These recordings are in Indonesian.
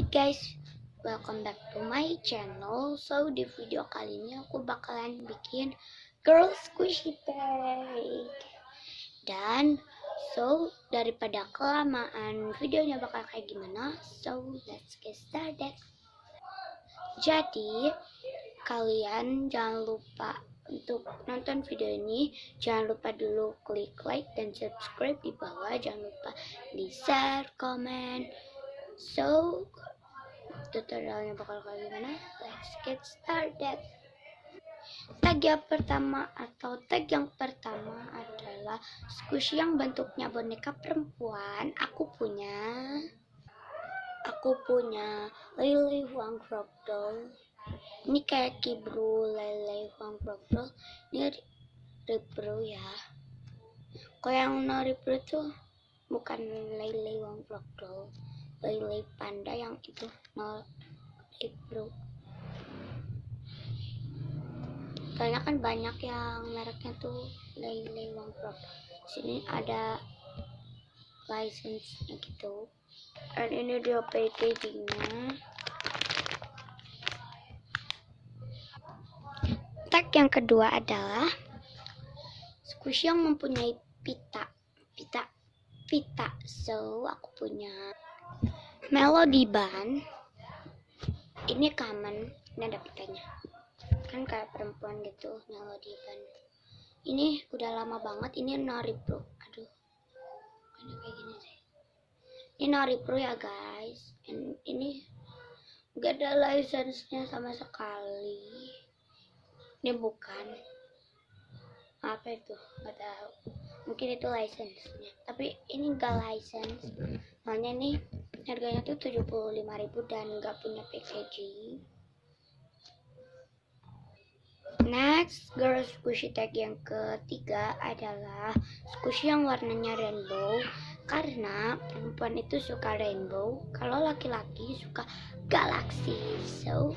Alright guys, welcome back to my channel. So di video kali ini aku bakalan bikin girl squishy bag. Dan daripada kelamaan videonya bakal kayak gimana, so let's get started. Jadi kalian jangan lupa untuk nonton video ini, jangan lupa dulu klik like dan subscribe di bawah, jangan lupa di share, komen. So tutorialnya bakal kayak gimana? Let's get started. Tag yang pertama adalah squishy yang bentuknya boneka perempuan. Aku punya Lily Huang Crop Doll. Ini kayak Kibru Lily Huang Crop Doll. Ini Ripro ya. Kalau yang no Ripro tuh bukan Lily Huang Crop Doll, Lily Panda yang itu no Ripro. Soalnya kan banyak yang mereknya tuh Lily Huang Crop. Sini ada license-nya gitu. Dan ini dia packagingnya. Tag yang kedua adalah squishy yang mempunyai pita. So aku punya Melody Band. Ini common, ini ada pitanya. Kan kayak perempuan gitu, Melody Band. Ini udah lama banget, ini Nori Pro. Aduh, kayak gini sih. Ini Nori Pro ya guys. Ini gak ada license-nya sama sekali. Ini bukan apa itu, gak tahu. Mungkin itu license-nya, tapi ini gak license. Soalnya ini harganya tuh 75.000 dan gak punya packaging. Next, girl squishy tag yang ketiga adalah squishy yang warnanya rainbow. Karena perempuan itu suka rainbow, kalau laki-laki suka galaksi. So,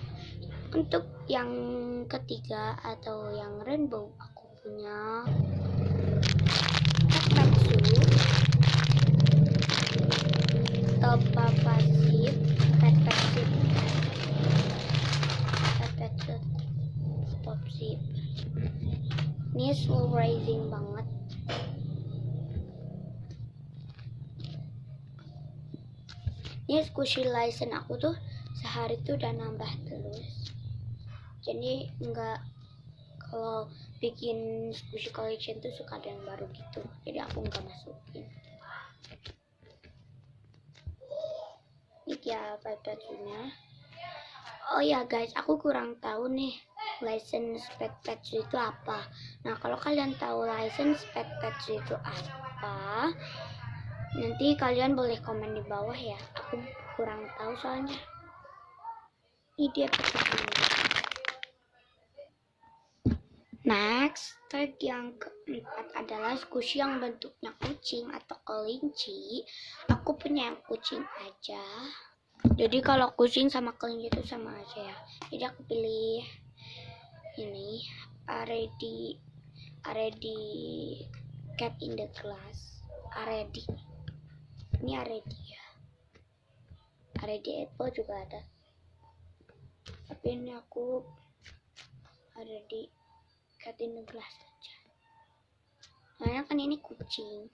untuk yang ketiga atau yang rainbow, aku punya Takmatsu, Topa Pasif, Top Zip. Ini slow rising banget. Ini squishy license aku tuh sehari tuh udah nambah terus. Jadi enggak, kalau bikin squishy collection tuh suka ada yang baru gitu. Jadi aku enggak masukin. Ini ya pipetnya. Oh ya guys, aku kurang tahu nih license pipetsu itu apa. Nah kalau kalian tahu license pipetsu itu apa, nanti kalian boleh komen di bawah ya. Aku kurang tahu soalnya. Ini dia pipetsunya. Next, tag yang keempat adalah squishy yang bentuknya kucing atau kelinci. Aku punya yang kucing aja. Jadi kalau kucing sama kelinci itu sama aja ya. Jadi aku pilih ini Aredi Cat in the Glass. Aredi. Ini Aredi ya. Aredi Apple juga ada. Tapi ini aku Aredi Cat in the Glass aja. Soalnya kan ini kucing.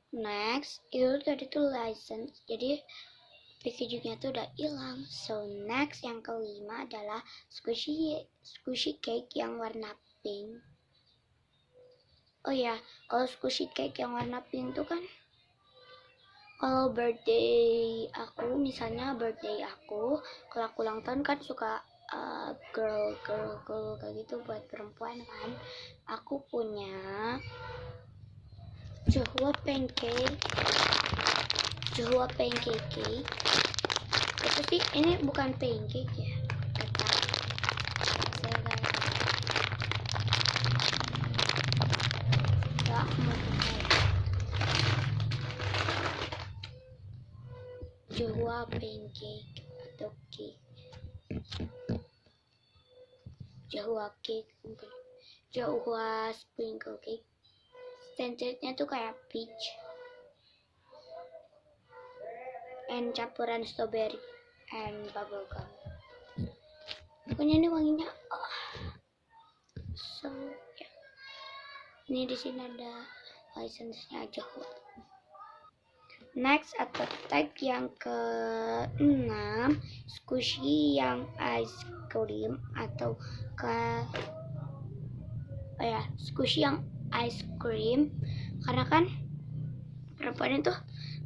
Next, itu tadi tuh license. Jadi packagingnya tuh udah hilang. So next yang kelima adalah squishy cake yang warna pink. Oh ya, kalau squishy cake yang warna pink tuh kan kalau birthday aku, misalnya birthday aku, kalau aku ulang tahun kan suka girl kayak gitu buat perempuan kan. Aku punya Johua pancake cake. Tapi ini bukan pancake ya. Johua pancake atau cake. Johua sprinkle cake. Standardnya tuh kayak peach. and campuran strawberry and bubblegum. Pokoknya ini wanginya so ya. Ini di sini ada license-nya aja kok. Next atau tag yang ke-6, squishy yang ice cream atau squishy yang ice cream, karena kan perempuan itu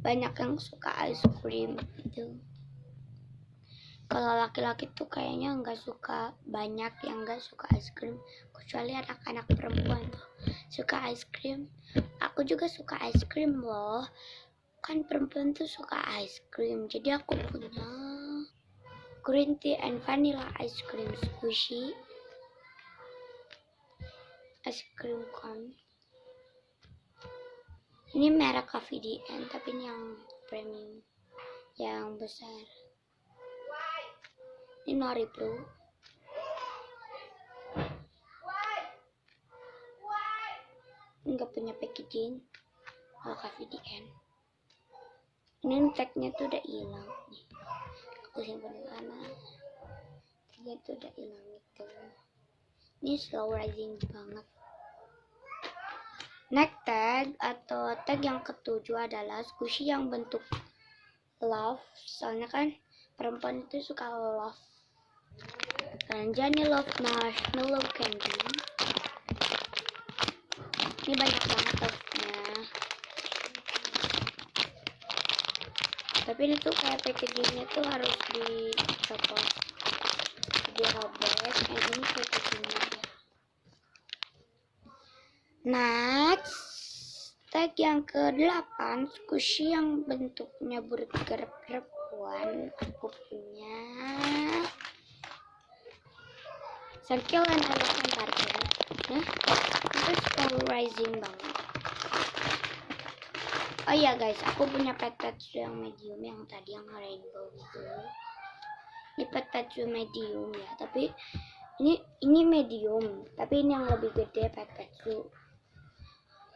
banyak yang suka ice cream gitu. Kalau laki-laki tuh kayaknya nggak suka, banyak yang nggak suka ice cream, kecuali anak-anak perempuan tuh suka ice cream. Aku juga suka ice cream loh, kan perempuan tuh suka ice cream. Jadi aku punya green tea and vanilla ice cream squishy ice cream cone. Ini merek KVDN, tapi ini yang premium, yang besar. Ini Nori Blue. Nggak punya packaging kalau KVDN. Ini tagnya tuh udah hilang nih. Aku simpan di sana. Tagnya tuh udah hilang gitu. Ini slow rising banget. Next tag atau tag yang ke-7 adalah squishy yang bentuk love. Soalnya kan perempuan itu suka love. Dan Johnny love marshmallow candy. Ini banyak banget love-nya. Tapi ini tuh kayak packagingnya tuh harus dicopot, dirobek. Ini packagingnya. Next, tag yang ke-8, squishy yang bentuknya burger perempuan. Aku punya circle and elephant burger. Nah, itu slow rising banget. Oh iya guys, aku punya Petetsu yang medium, yang tadi yang rainbow gitu. Ini Petetsu medium ya, tapi ini medium, tapi ini yang lebih gede Petetsu.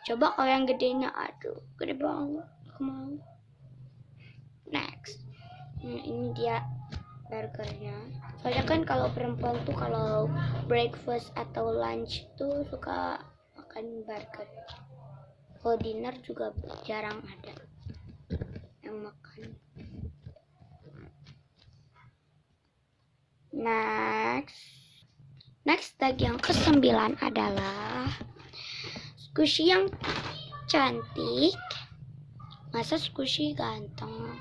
Coba kalau yang gedenya, aduh, gede banget, aku mau. Next, ini dia burgernya. Soalnya kan kalau perempuan tuh kalau breakfast atau lunch tuh suka makan burger. Kalau dinner juga jarang ada yang makan. Next tag yang ke-9 adalah squishy yang cantik. Masa squishy ganteng?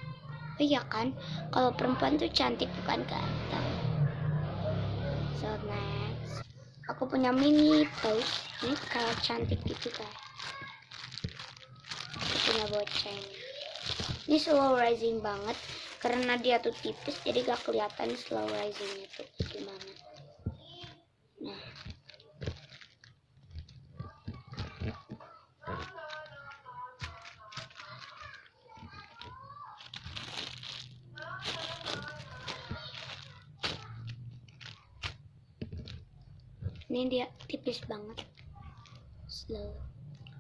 Oh iya kan, kalau perempuan tuh cantik bukan ganteng. So next, aku punya mini toast. Ini kayak cantik gitu guys. Punya boceng. Ini slow rising banget karena dia tuh tipis, jadi gak kelihatan slow risingnya tuh gimana. Nah, ini dia tipis banget, slow.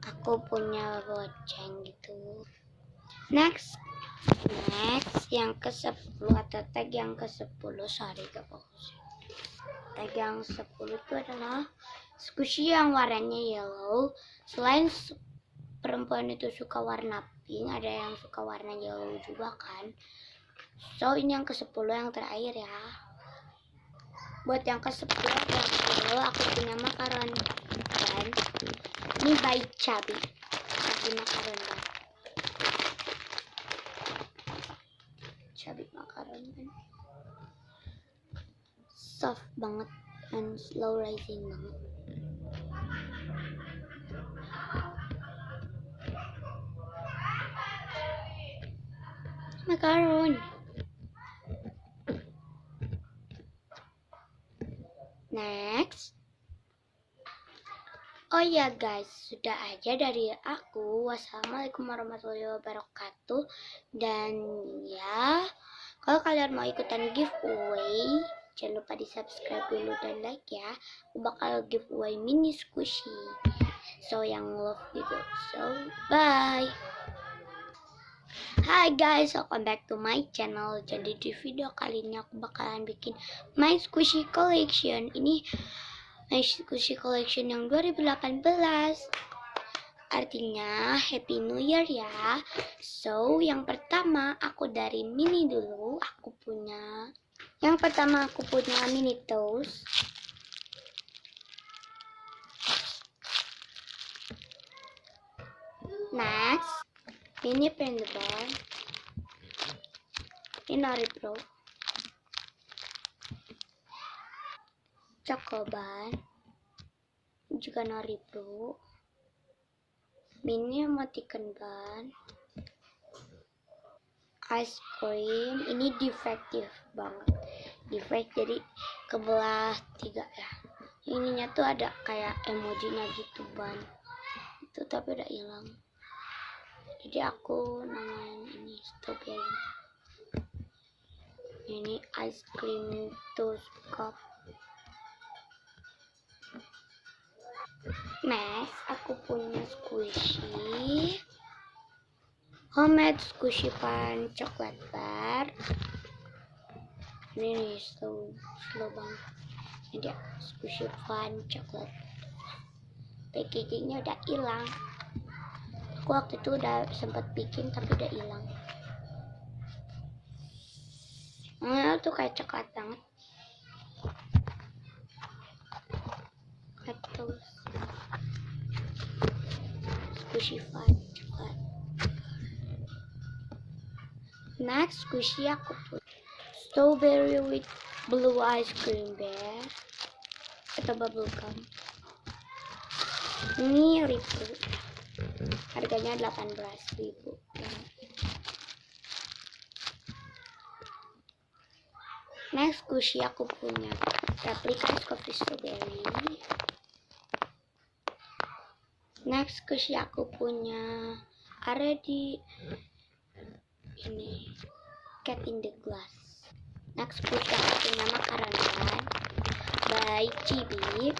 Aku punya boceng gitu. Next yang ke-10 atau tag yang ke-10, sorry gak fokus. Tag yang 10 itu adalah squishy yang warnanya yellow. Selain perempuan itu suka warna pink, ada yang suka warna yellow juga kan. So ini yang ke-10 yang terakhir ya. Buat yang ke-10 aku punya makaron dan ini by Chubby makaron kan. Chubby makaron kan soft banget and slow rising banget. Makaron. Next. Oh ya guys, sudah aja dari aku. Wassalamualaikum warahmatullahi wabarakatuh. Dan ya, kalau kalian mau ikutan giveaway, jangan lupa di subscribe dulu dan like ya. Aku bakal giveaway mini squishy. So yang love gitu. So bye. Hai guys, welcome back to my channel. Jadi di video kali ini aku bakalan bikin My Squishy Collection. Ini My Squishy Collection yang 2018. Artinya Happy New Year ya. So, yang pertama aku dari mini dulu. Yang pertama aku punya Mini Toast. Next, ini Pendeban. Ini Noripro. Cokoban. Juga Noripro. Mini emoticon ban. Ice cream. Ini defektif banget. Defect jadi kebelah 3 ya. Ininya tuh ada kayak emojinya gitu ban. Itu tapi udah hilang. Jadi aku namain ini strawberry. Ini ice cream toast cup. Next, aku punya squishy homemade squishy pan coklat bar. Ini nih slow banget. Ini dia squishy pan coklat. Packagingnya udah hilang. Aku waktu itu udah sempat bikin tapi udah hilang. Tuh kayak coklat banget. Atau squishy fun coklat. Next squishy aku put strawberry with blue ice cream bear atau bubble gum. Ini ribu. Harganya 18.000. Next squishy aku punya replika coffee strawberry. Next squishy aku punya already ini cat in the glass. Next squishy aku punya makanan by Chibi.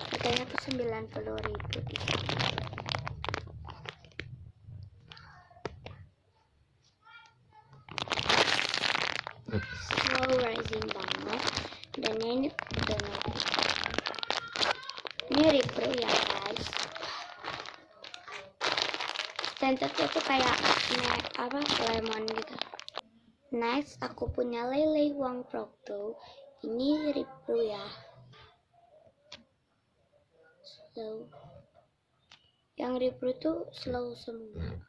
Harganya tuh 90.000. Slow rising banget. Dan ini donut. Ini Repro ya guys. Tentunya tuh kayak lemon gitu. Next aku punya Lele Wang Procto. Ini Repro ya. Slow. Yang Repro tuh slow semua.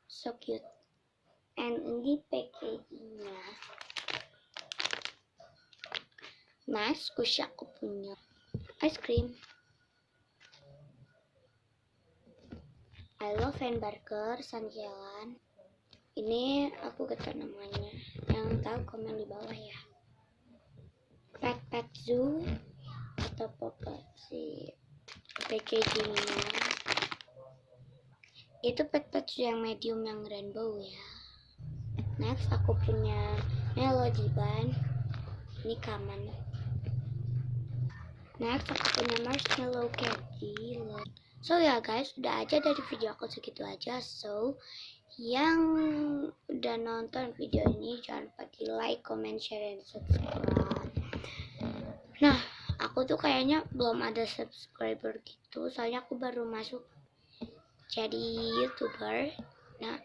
So cute. And ini packagingnya. Next squishy aku punya ice cream. I love hamburger Sanjelan. Ini aku kata namanya. Yang tahu komen di bawah ya. Pet Zoo atau Pokok si packagingnya. Itu Pet Zoo yang medium yang rainbow ya. Next aku punya Melody Ban. Ini common. Next aku punya marshmallow candy. So ya guys, udah aja dari video aku segitu aja. So yang udah nonton video ini jangan lupa di like, comment, share, dan subscribe. Nah, aku tuh kayaknya belum ada subscriber gitu, soalnya aku baru masuk jadi YouTuber. Nah,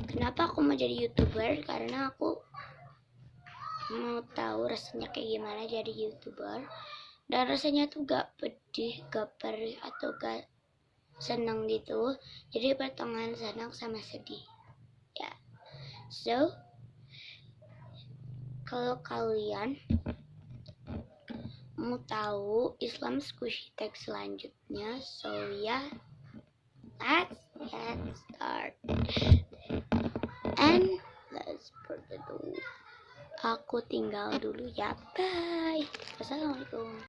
kenapa aku mau jadi YouTuber? Karena aku mau tahu rasanya kayak gimana jadi YouTuber. Dan rasanya tuh gak pedih, gak perih, atau gak seneng gitu. Jadi pertengahan senang sama sedih ya. So kalau kalian mau tahu Islam Squishy Tag selanjutnya, so ya let's get start. And let's start dulu. Aku tinggal dulu ya, bye. Assalamualaikum.